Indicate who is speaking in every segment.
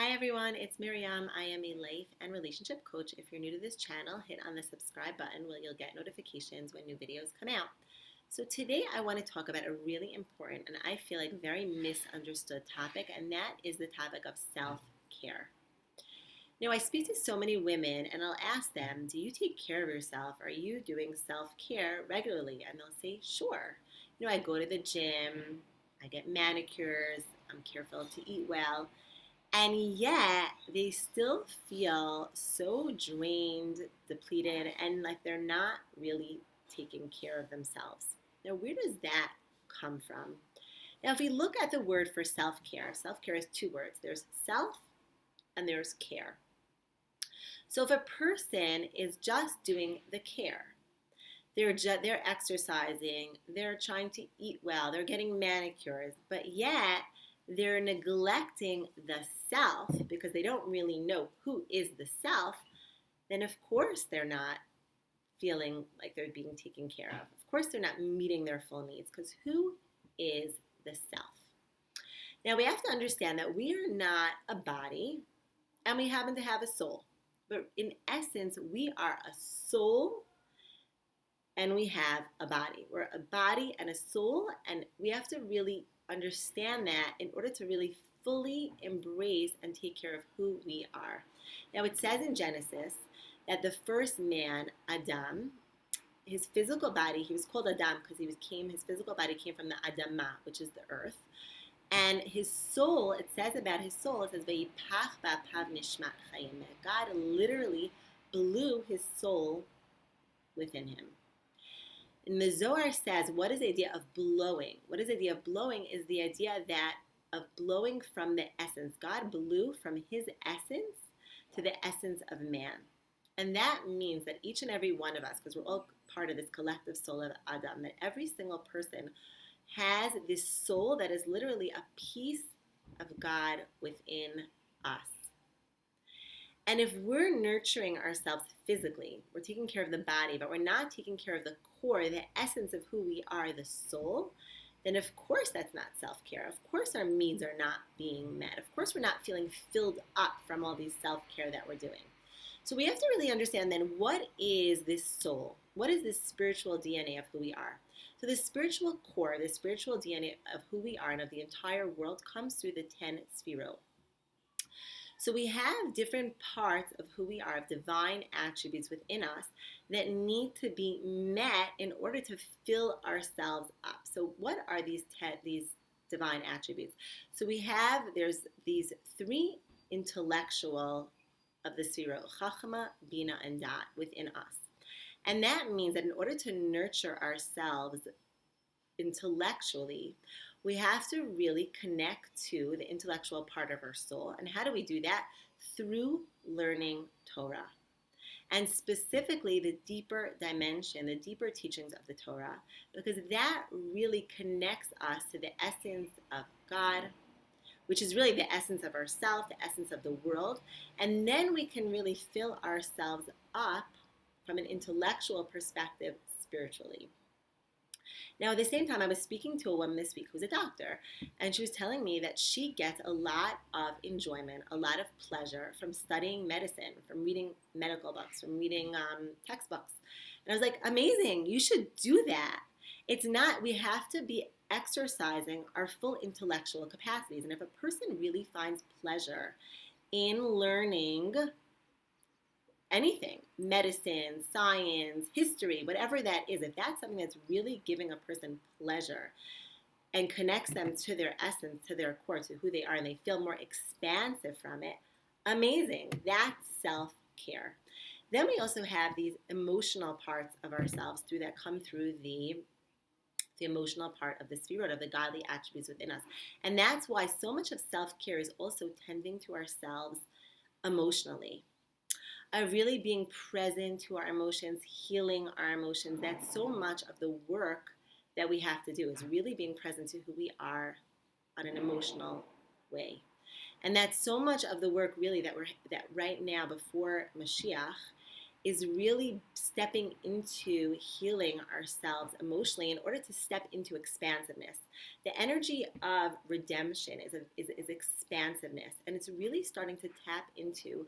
Speaker 1: Hi everyone, it's Miriam. I am a life and relationship coach. If you're new to this channel, hit on the subscribe button where you'll get notifications when new videos come out. So today I want to talk about a really important and I feel like very misunderstood topic, and that is the topic of self-care. Now I speak to so many women and I'll ask them, do you take care of yourself? Are you doing self-care regularly? And they'll say, sure. I go to the gym, I get manicures, I'm careful to eat well. And yet they still feel so drained, depleted, and like they're not really taking care of themselves. Now, where does that come from? Now, if we look at the word for self care is two words, there's self and there's care. So if a person is just doing the care, they're exercising, they're trying to eat well, they're getting manicures, but yet they're neglecting the self because they don't really know who is the self, then of course they're not feeling like they're being taken care of. Of course they're not meeting their full needs, because who is the self? Now we have to understand that we are not a body and we happen to have a soul. But in essence, we are a soul and we have a body. We're a body and a soul, and we have to really understand that in order to really fully embrace and take care of who we are. Now it says in Genesis that the first man, Adam, his physical body, he was called Adam because his physical body came from the Adamah, which is the earth. And his soul, it says about his soul, it says, Vayipach ba'apav nishmat chayim. God literally blew his soul within him. And the Zohar says, what is the idea of blowing? What is the idea of blowing is the idea that of blowing from the essence. God blew from his essence to the essence of man. And that means that each and every one of us, because we're all part of this collective soul of Adam, that every single person has this soul that is literally a piece of God within us. And if we're nurturing ourselves physically, we're taking care of the body, but we're not taking care of the core, the essence of who we are, the soul, then of course that's not self-care. Of course our needs are not being met. Of course we're not feeling filled up from all these self-care that we're doing. So we have to really understand then, what is this soul? What is this spiritual DNA of who we are? So the spiritual core, the spiritual DNA of who we are and of the entire world comes through the 10 sefirot. So we have different parts of who we are, of divine attributes within us that need to be met in order to fill ourselves up. So what are these divine attributes? So there's these three intellectual of the sefirot, Chachma, Bina, and Dat, within us. And that means that in order to nurture ourselves intellectually, we have to really connect to the intellectual part of our soul. And how do we do that? Through learning Torah. And specifically the deeper dimension, the deeper teachings of the Torah, because that really connects us to the essence of God, which is really the essence of ourselves, the essence of the world. And then we can really fill ourselves up from an intellectual perspective spiritually. Now, at the same time, I was speaking to a woman this week who's a doctor, and she was telling me that she gets a lot of enjoyment, a lot of pleasure from studying medicine, from reading medical books, from reading textbooks. And I was like, amazing, you should do that. It's not, we have to be exercising our full intellectual capacities. And if a person really finds pleasure in learning anything, medicine, science, history, whatever that is, if that's something that's really giving a person pleasure and connects them to their essence, to their core, to who they are, and they feel more expansive from it, amazing. That's self-care. Then we also have these emotional parts of ourselves that come through the emotional part of the sefirot, of the godly attributes within us. And that's why so much of self-care is also tending to ourselves emotionally. Really being present to our emotions, healing our emotions. That's so much of the work that we have to do, is really being present to who we are on an emotional way. And that's so much of the work really that right now before Mashiach is really stepping into healing ourselves emotionally in order to step into expansiveness. The energy of redemption is expansiveness, and it's really starting to tap into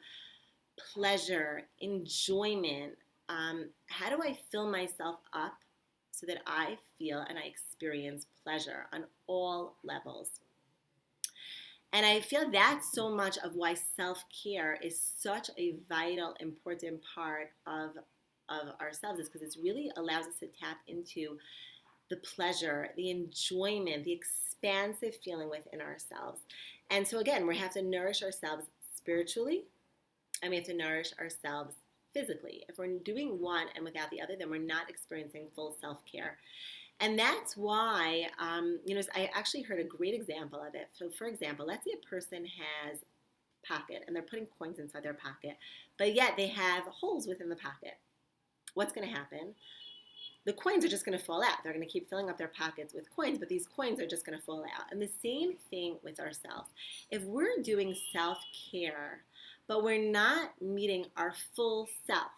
Speaker 1: pleasure, enjoyment. How do I fill myself up so that I feel and I experience pleasure on all levels? And I feel that's so much of why self-care is such a vital, important part of ourselves, is because it really allows us to tap into the pleasure, the enjoyment, the expansive feeling within ourselves. And so again, we have to nourish ourselves spiritually, and we have to nourish ourselves physically. If we're doing one and without the other, then we're not experiencing full self-care. And that's why, I actually heard a great example of it. So, for example, let's say a person has a pocket and they're putting coins inside their pocket, but yet they have holes within the pocket. What's going to happen? The coins are just going to fall out. They're going to keep filling up their pockets with coins, but these coins are just going to fall out. And the same thing with ourselves. If we're doing self-care, but we're not meeting our full self,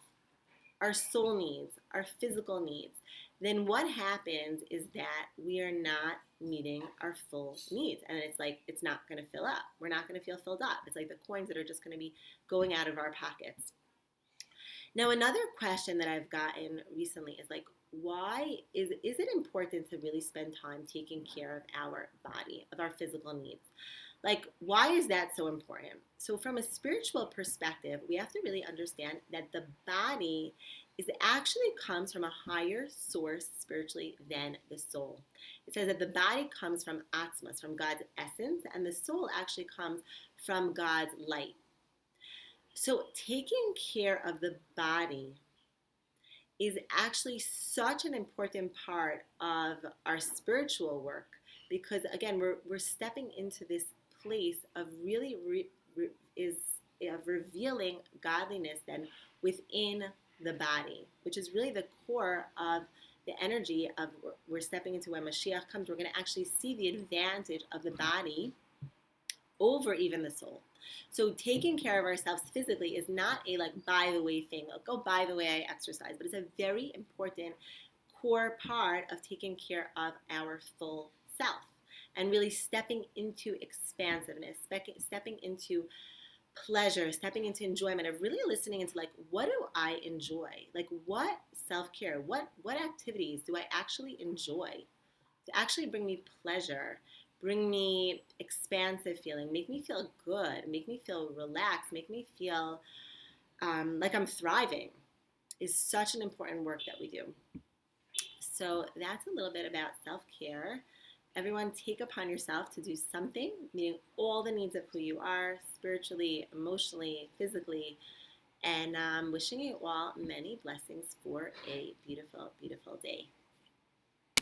Speaker 1: our soul needs, our physical needs, then what happens is that we are not meeting our full needs. And it's like, it's not going to fill up. We're not going to feel filled up. It's like the coins that are just going to be going out of our pockets. Now, another question that I've gotten recently is like, why is it important to really spend time taking care of our body, of our physical needs? Like, why is that so important? So from a spiritual perspective, we have to really understand that the body is actually comes from a higher source spiritually than the soul. It says that the body comes from Atmas, from God's essence, and the soul actually comes from God's light. So taking care of the body is actually such an important part of our spiritual work, because again, we're stepping into this place of really revealing godliness then within the body, which is really the core of the energy of we're stepping into. When Mashiach comes, we're going to actually see the advantage of the body over even the soul. So taking care of ourselves physically is not a like by the way thing. Like, oh, by the way, I exercise, but it's a very important core part of taking care of our full self and really stepping into expansiveness, stepping into pleasure, stepping into enjoyment, of really listening into like, what do I enjoy? Like, what self-care, what activities do I actually enjoy to actually bring me pleasure, bring me expansive feeling, make me feel good, make me feel relaxed, make me feel like I'm thriving, is such an important work that we do. So that's a little bit about self-care. Everyone, take upon yourself to do something, meeting all the needs of who you are, spiritually, emotionally, physically, and wishing you all many blessings for a beautiful, beautiful day.